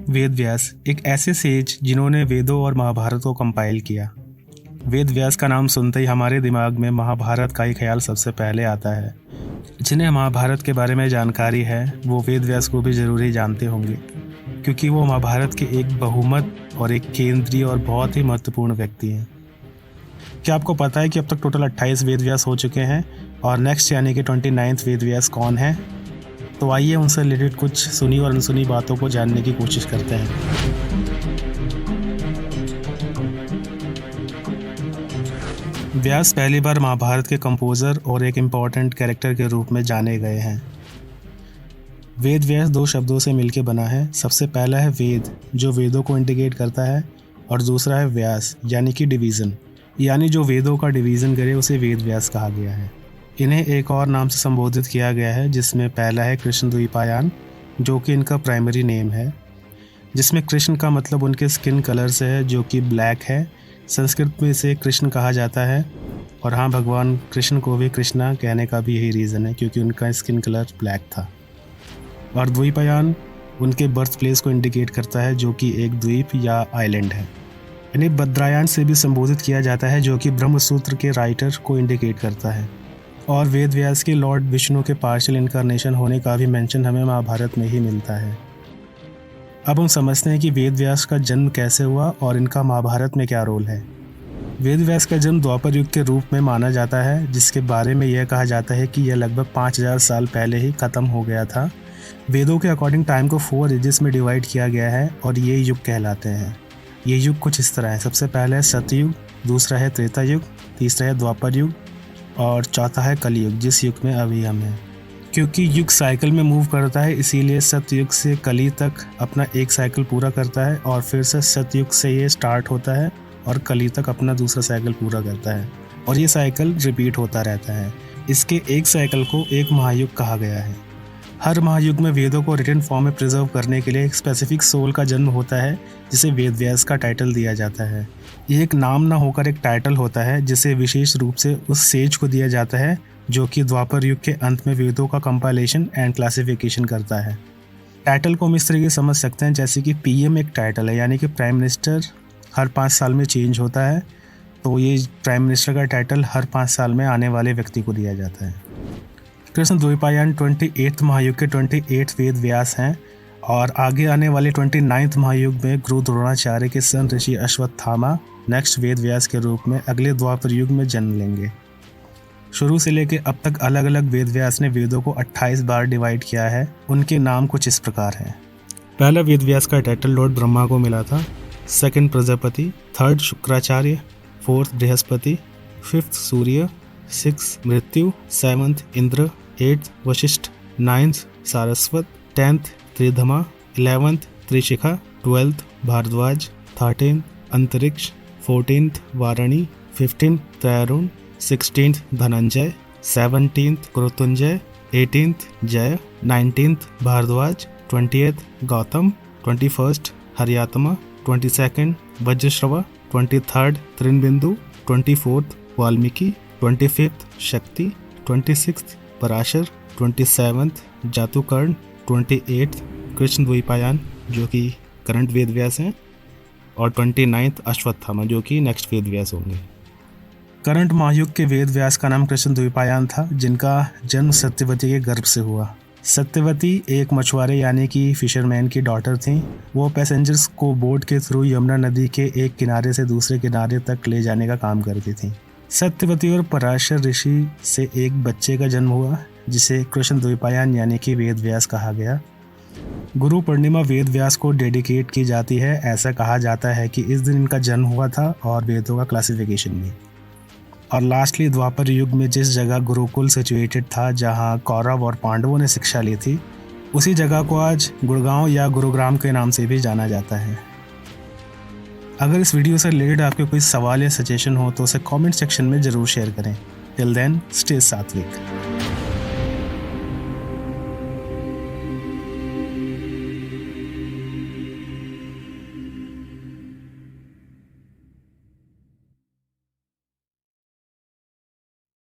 वेद व्यास एक ऐसे सेज जिन्होंने वेदों और महाभारत को कंपाइल किया। वेद व्यास का नाम सुनते ही हमारे दिमाग में महाभारत का ही ख्याल सबसे पहले आता है। जिन्हें महाभारत के बारे में जानकारी है वो वेद व्यास को भी ज़रूर ही जानते होंगे, क्योंकि वो महाभारत के एक बहुमत और एक केंद्रीय और बहुत ही महत्वपूर्ण व्यक्ति हैं। क्या आपको पता है कि अब तक टोटल 28 वेद व्यास हो चुके हैं और नेक्स्ट यानी कि 29वां वेद व्यास कौन है? तो आइए उनसे रिलेटेड कुछ सुनी और अनसुनी बातों को जानने की कोशिश करते हैं। व्यास पहली बार महाभारत के कंपोज़र और एक इम्पॉर्टेंट कैरेक्टर के रूप में जाने गए हैं। वेद व्यास 2 शब्दों से मिलकर बना है। सबसे पहला है वेद, जो वेदों को इंडिकेट करता है, और दूसरा है व्यास यानी कि डिवीज़न, यानी जो वेदों का डिवीज़न करे उसे वेद व्यास कहा गया है। इन्हें एक और नाम से संबोधित किया गया है, जिसमें पहला है कृष्ण द्वैपायन, जो कि इनका प्राइमरी नेम है, जिसमें कृष्ण का मतलब उनके स्किन कलर से है जो कि ब्लैक है। संस्कृत में इसे कृष्ण कहा जाता है, और हाँ, भगवान कृष्ण को भी कृष्णा कहने का भी यही रीज़न है, क्योंकि उनका स्किन कलर ब्लैक था। और द्वैपायन उनके बर्थ प्लेस को इंडिकेट करता है, जो कि एक द्वीप या आइलैंड है। इन्हें भद्रायण से भी संबोधित किया जाता है, जो कि ब्रह्मसूत्र के राइटर को इंडिकेट करता है। और वेद व्यास के लॉर्ड विष्णु के पार्शियल इनकारनेशन होने का भी मेंशन हमें महाभारत में ही मिलता है। अब हम समझते हैं कि वेद व्यास का जन्म कैसे हुआ और इनका महाभारत में क्या रोल है। वेद व्यास का जन्म द्वापर युग के रूप में माना जाता है, जिसके बारे में यह कहा जाता है कि यह लगभग 5000 साल पहले ही ख़त्म हो गया था। वेदों के अकॉर्डिंग टाइम को 4 एजेस में डिवाइड किया गया है और ये युग कहलाते हैं। ये युग कुछ इस तरह है। सबसे पहले है सतयुग, दूसरा है त्रेता युग, तीसरा है द्वापर युग और चौथा है कलयुग, जिस युग में अभी हम हैं। क्योंकि युग साइकिल में मूव करता है, इसीलिए सतयुग से कली तक अपना एक साइकिल पूरा करता है और फिर से सतयुग से ये स्टार्ट होता है और कली तक अपना दूसरा साइकिल पूरा करता है, और ये साइकिल रिपीट होता रहता है। इसके एक साइकिल को एक महायुग कहा गया है। हर महायुग में वेदों को रिटन फॉर्म में प्रिजर्व करने के लिए एक स्पेसिफिक सोल का जन्म होता है, जिसे वेद व्यास का टाइटल दिया जाता है। ये एक नाम ना होकर एक टाइटल होता है, जिसे विशेष रूप से उस सेज को दिया जाता है जो कि द्वापर युग के अंत में वेदों का कंपाइलेशन एंड क्लासिफिकेशन करता है। टाइटल को हम इस तरीके से समझ सकते हैं जैसे कि पीएम एक टाइटल है, यानी कि प्राइम मिनिस्टर हर 5 साल में चेंज होता है, तो ये प्राइम मिनिस्टर का टाइटल हर 5 साल में आने वाले व्यक्ति को दिया जाता है। कृष्ण द्वैपायन 28th महायुग के 28 वेद व्यास हैं और आगे आने वाले 29th महायुग में गुरु द्रोणाचार्य के सन ऋषि अश्वत्थामा नेक्स्ट वेद व्यास के रूप में अगले द्वापर युग में जन्म लेंगे। शुरू से लेकर अब तक अलग अलग वेद व्यास ने वेदों को 28 बार डिवाइड किया है। उनके नाम कुछ इस प्रकार हैं। पहला वेद व्यास का टाइटल लॉर्ड ब्रह्मा को मिला था, 2nd Prajapati, 3rd Shukracharya, 4th Brihaspati, 5th सूर्य, 6th मृत्यु, 7th Indra, 8th Vashishtha, 9th Saraswat, 10th त्रिधमा, 11th त्रिशिखा, 12th Bhardwaj, 13th अंतरिक्ष, 14th वारणी, 15th त्रैरुण, 16th Dhananjay, 17th कृतुंजय, 18th जय, 19th Bhardwaj, 20th Gautam, 21st हरियात्मा, 22nd वज्रश्रवा, 23rd Trinabindu, 24th Valmiki, 25th शक्ति, 26th Parashar, 27th Jatukarna, 28th Krishna Dvaipayan जो कि करंट वेद व्यास हैं, और 29th अश्वत्थामा जो कि नेक्स्ट वेद व्यास होंगे। करंट महायुग के वेद व्यास का नाम कृष्ण द्वैपायन था, जिनका जन्म सत्यवती के गर्भ से हुआ। सत्यवती एक मछुआरे यानी कि फिशरमैन की डॉटर थी। वो पैसेंजर्स को बोट के थ्रू यमुना नदी के एक किनारे से दूसरे किनारे तक ले जाने का काम करती थी। सत्यवती और पराशर ऋषि से एक बच्चे का जन्म हुआ, जिसे कृष्ण द्वैपायन यानी कि वेद व्यास कहा गया। गुरु पूर्णिमा वेद व्यास को डेडिकेट की जाती है। ऐसा कहा जाता है कि इस दिन इनका जन्म हुआ था और वेदों का क्लासिफिकेशन भी। और लास्टली द्वापर युग में जिस जगह गुरुकुल सिचुएटेड था, जहां कौरव और पांडवों ने शिक्षा ली थी, उसी जगह को आज गुड़गांव या गुरुग्राम के नाम से भी जाना जाता है। अगर इस वीडियो से रिलेटेड आपके कोई सवाल या सजेशन हो तो उसे कमेंट सेक्शन में ज़रूर शेयर करें। टिल देन स्टे सात्विक।